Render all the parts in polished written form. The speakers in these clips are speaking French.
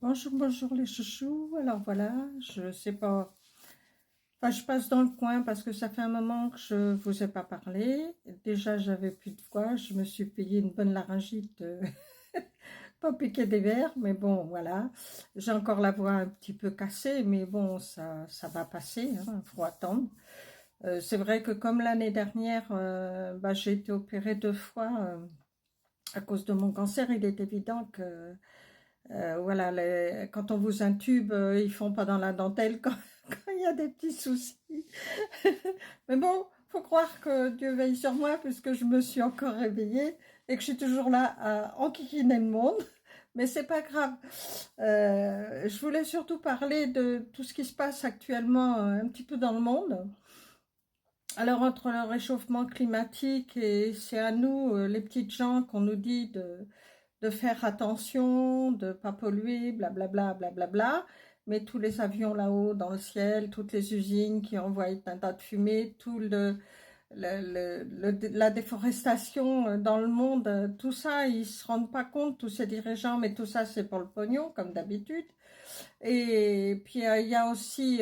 Bonjour, bonjour les chouchous. Alors voilà, je sais pas. Enfin, je passe dans le coin parce que ça fait un moment que je vous ai pas parlé. Déjà, j'avais plus de voix. Je me suis payé une bonne laryngite, pas piquer des verres, mais bon, voilà. J'ai encore la voix un petit peu cassée, mais bon, ça va passer. Hein, faut attendre. C'est vrai que comme l'année dernière, j'ai été opérée 2 fois à cause de mon cancer. Il est évident que voilà, quand on vous intube, ils font pas dans la dentelle quand, quand il y a des petits soucis. Mais bon, faut croire que Dieu veille sur moi puisque je me suis encore réveillée et que je suis toujours là à enquiquiner le monde. Mais c'est pas grave. Je voulais surtout parler de tout ce qui se passe actuellement un petit peu dans le monde. Alors entre le réchauffement climatique et c'est à nous, les petites gens, qu'on nous dit de faire attention, de ne pas polluer, blablabla, blablabla. Mais tous les avions là-haut dans le ciel, toutes les usines qui envoient un tas de fumée, tout la déforestation dans le monde, tout ça, ils ne se rendent pas compte, tous ces dirigeants, mais tout ça, c'est pour le pognon, comme d'habitude. Et puis, il y a aussi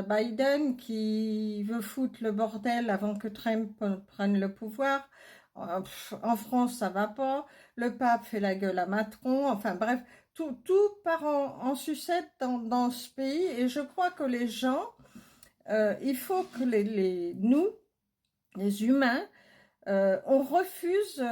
Biden qui veut foutre le bordel avant que Trump prenne le pouvoir. En France, ça va pas. Le pape fait la gueule à Macron. Enfin bref, tout part en sucette dans ce pays. Et je crois que les gens, il faut que nous, les humains, on refuse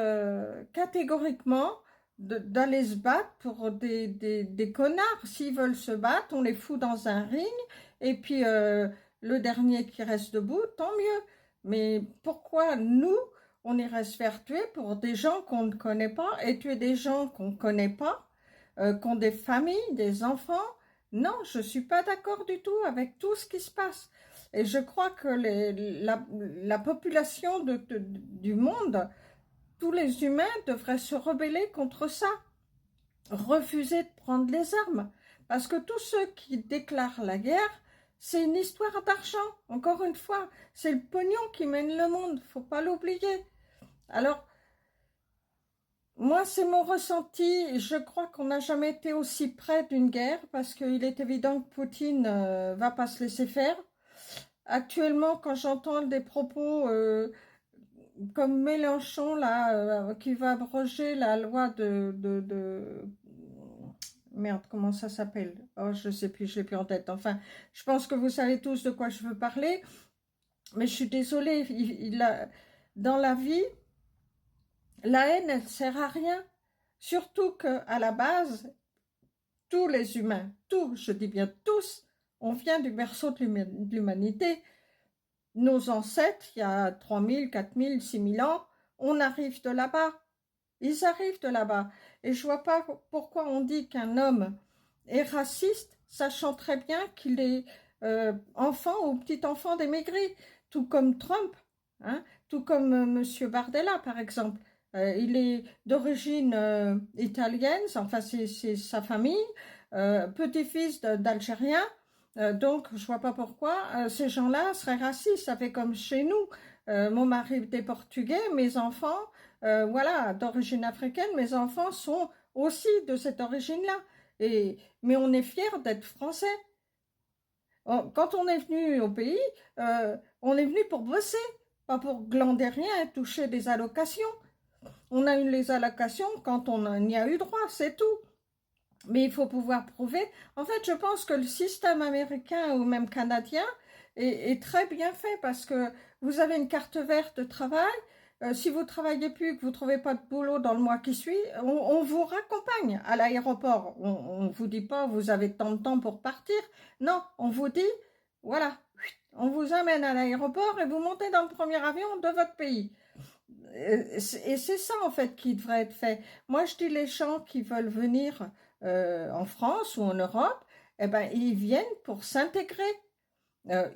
catégoriquement d'aller se battre pour des connards. S'ils veulent se battre, on les fout dans un ring, et puis le dernier qui reste debout, tant mieux. Mais pourquoi nous, on irait se faire tuer pour des gens qu'on ne connaît pas, et tuer des gens qu'on ne connaît pas, qui ont des familles, des enfants? Non, je ne suis pas d'accord du tout avec tout ce qui se passe. Et je crois que la population du monde, tous les humains devraient se rebeller contre ça, refuser de prendre les armes. Parce que tous ceux qui déclarent la guerre, c'est une histoire d'argent. Encore une fois, c'est le pognon qui mène le monde, faut pas l'oublier. Alors, moi, c'est mon ressenti. Je crois qu'on n'a jamais été aussi près d'une guerre parce qu'il est évident que Poutine va pas se laisser faire. Actuellement, quand j'entends des propos comme Mélenchon, là, qui va abroger la loi Merde, comment ça s'appelle? Oh, je sais plus, je l'ai plus en tête. Enfin, je pense que vous savez tous de quoi je veux parler, mais je suis désolée, dans la vie, la haine, elle sert à rien. Surtout qu'à la base, tous les humains, tous, je dis bien tous, on vient du berceau de l'humanité. Nos ancêtres, il y a 3000, 4000, 6000 ans, on arrive de là-bas. Ils arrivent de là-bas. Et je vois pas pourquoi on dit qu'un homme est raciste, sachant très bien qu'il est enfant ou petit-enfant d'émigrés, tout comme Trump, hein, tout comme Monsieur Bardella, par exemple. Il est d'origine italienne, enfin c'est sa famille, petit-fils d'Algériens. Donc, je vois pas pourquoi ces gens-là seraient racistes. Ça fait comme chez nous. Mon mari était portugais, mes enfants, voilà, d'origine africaine, mes enfants sont aussi de cette origine-là. Mais on est fiers d'être français. Quand on est venu au pays, on est venu pour bosser, pas pour glander rien et toucher des allocations. On a eu les allocations quand on y a eu droit, c'est tout. Mais il faut pouvoir prouver. En fait, je pense que le système américain ou même canadien est très bien fait parce que vous avez une carte verte de travail. Si vous travaillez plus, que vous ne trouvez pas de boulot dans le mois qui suit, on vous raccompagne à l'aéroport. On ne vous dit pas vous avez tant de temps pour partir. Non, on vous dit, voilà, on vous amène à l'aéroport et vous montez dans le premier avion de votre pays. Et c'est ça en fait qui devrait être fait. Moi je dis les gens qui veulent venir en France ou en Europe, eh ben, ils viennent pour s'intégrer.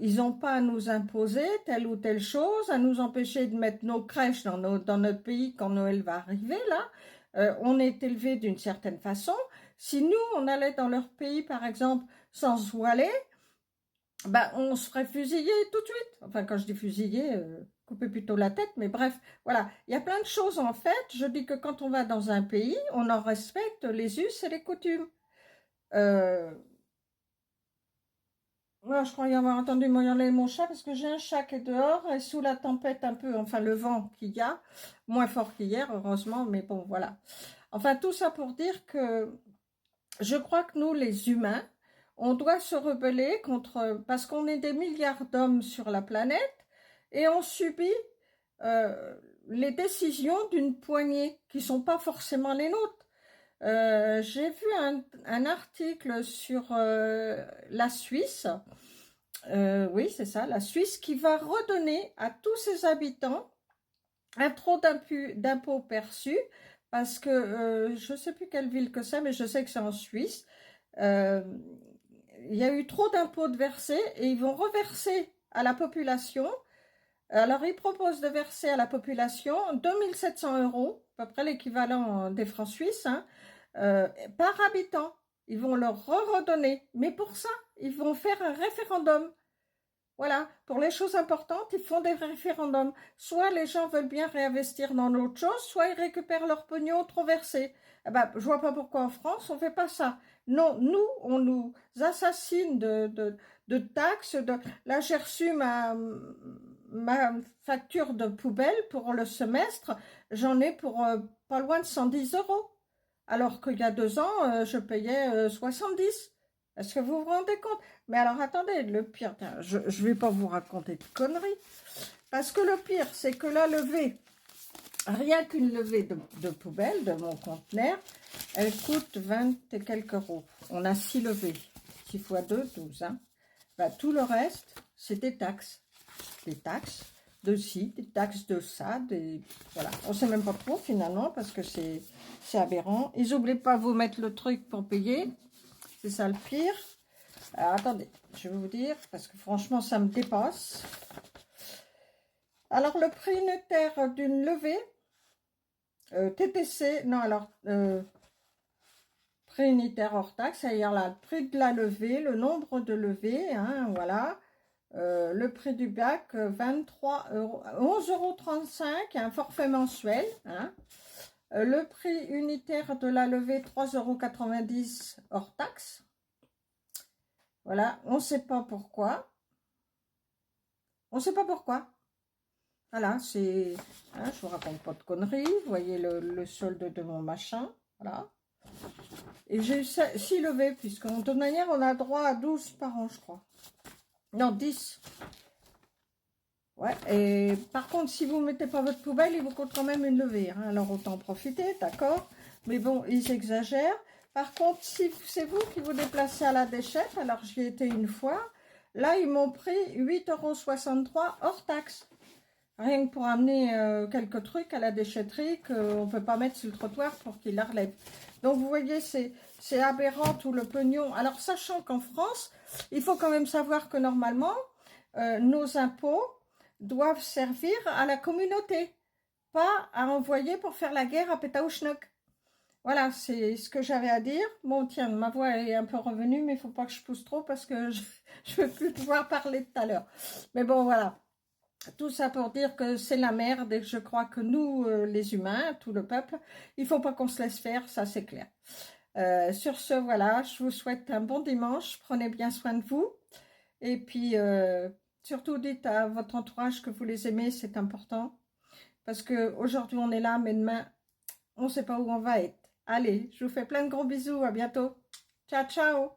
Ils n'ont pas à nous imposer telle ou telle chose, à nous empêcher de mettre nos crèches dans notre pays quand Noël va arriver là. On est élevé d'une certaine façon. Si nous, on allait dans leur pays, par exemple, sans se voiler, ben, on se ferait fusiller tout de suite. Enfin, quand je dis fusiller, couper plutôt la tête, mais bref, voilà. Il y a plein de choses en fait. Je dis que quand on va dans un pays, on en respecte les us et les coutumes. Euh, ouais, je crois y avoir entendu miauler mon chat parce que j'ai un chat qui est dehors et sous la tempête un peu, enfin le vent qu'il y a, moins fort qu'hier, heureusement, mais bon, voilà. Enfin, tout ça pour dire que je crois que nous, les humains, on doit se rebeller contre, parce qu'on est des milliards d'hommes sur la planète et on subit les décisions d'une poignée qui ne sont pas forcément les nôtres. J'ai vu un article sur la Suisse, oui c'est ça, la Suisse qui va redonner à tous ses habitants un trop d'impôts perçus parce que je ne sais plus quelle ville que c'est, mais je sais que c'est en Suisse. Euh, il y a eu trop d'impôts de versés et ils vont reverser à la population. Alors, ils proposent de verser à la population 2 700 €, à peu près l'équivalent des francs suisses, hein, par habitant. Ils vont leur redonner. Mais pour ça, ils vont faire un référendum. Voilà, pour les choses importantes, ils font des référendums. Soit les gens veulent bien réinvestir dans d'autres choses, soit ils récupèrent leur pognon trop versé. Eh ben, je vois pas pourquoi en France on ne fait pas ça. Non, nous, on nous assassine de taxes. Là, j'ai reçu ma facture de poubelle pour le semestre. J'en ai pour pas loin de 110 €. Alors qu'il y a 2 ans, je payais 70. Est-ce que vous vous rendez compte? Mais alors attendez, le pire, je ne vais pas vous raconter de conneries, parce que le pire, c'est que la levée, rien qu'une levée de poubelle de mon conteneur, elle coûte 20 et quelques euros. On a 6 levées, 6 fois 2, 12. Hein. Ben, tout le reste, c'est des taxes. Des taxes de ci, des taxes de ça, voilà. On ne sait même pas trop finalement, parce que c'est aberrant. Ils n'oublient pas de vous mettre le truc pour payer, c'est ça le pire. Alors, attendez, je vais vous dire, parce que franchement, ça me dépasse. Alors, le prix unitaire d'une levée, TTC, non, alors, prix unitaire hors taxe, c'est-à-dire le prix de la levée, le nombre de levées, hein, voilà. Le prix du bac, 23 euros, 11,35 €, un forfait mensuel. Hein. Le prix unitaire de la levée, 3,90 € hors taxe. Voilà, on ne sait pas pourquoi. On ne sait pas pourquoi. Voilà, c'est... Hein, je vous raconte pas de conneries. Vous voyez le solde de mon machin. Voilà. Et j'ai eu 6 levées, puisque de toute manière, on a droit à 12 par an, je crois. Non, 10. Ouais, et par contre, si vous ne mettez pas votre poubelle, il vous coûte quand même une levée. Hein. Alors, autant en profiter, d'accord. Mais bon, ils exagèrent. Par contre, si c'est vous qui vous déplacez à la déchette, alors j'y étais une fois, là, ils m'ont pris 8,63 € hors taxe. Rien que pour amener quelques trucs à la déchetterie qu'on ne peut pas mettre sur le trottoir pour qu'ils la relèvent. Donc, vous voyez, c'est aberrant tout le pognon. Alors, sachant qu'en France, il faut quand même savoir que normalement, nos impôts doivent servir à la communauté, pas à envoyer pour faire la guerre à Pétaouchnok. Voilà, c'est ce que j'avais à dire. Bon, tiens, ma voix est un peu revenue, mais il ne faut pas que je pousse trop parce que je ne vais plus pouvoir parler tout à l'heure. Mais bon, voilà. Tout ça pour dire que c'est la merde et que je crois que nous, les humains, tout le peuple, il ne faut pas qu'on se laisse faire, ça c'est clair. Sur ce, voilà, je vous souhaite un bon dimanche, prenez bien soin de vous. Et puis, surtout dites à votre entourage que vous les aimez, c'est important. Parce qu'aujourd'hui on est là, mais demain, on ne sait pas où on va être. Allez, je vous fais plein de gros bisous, à bientôt. Ciao, ciao.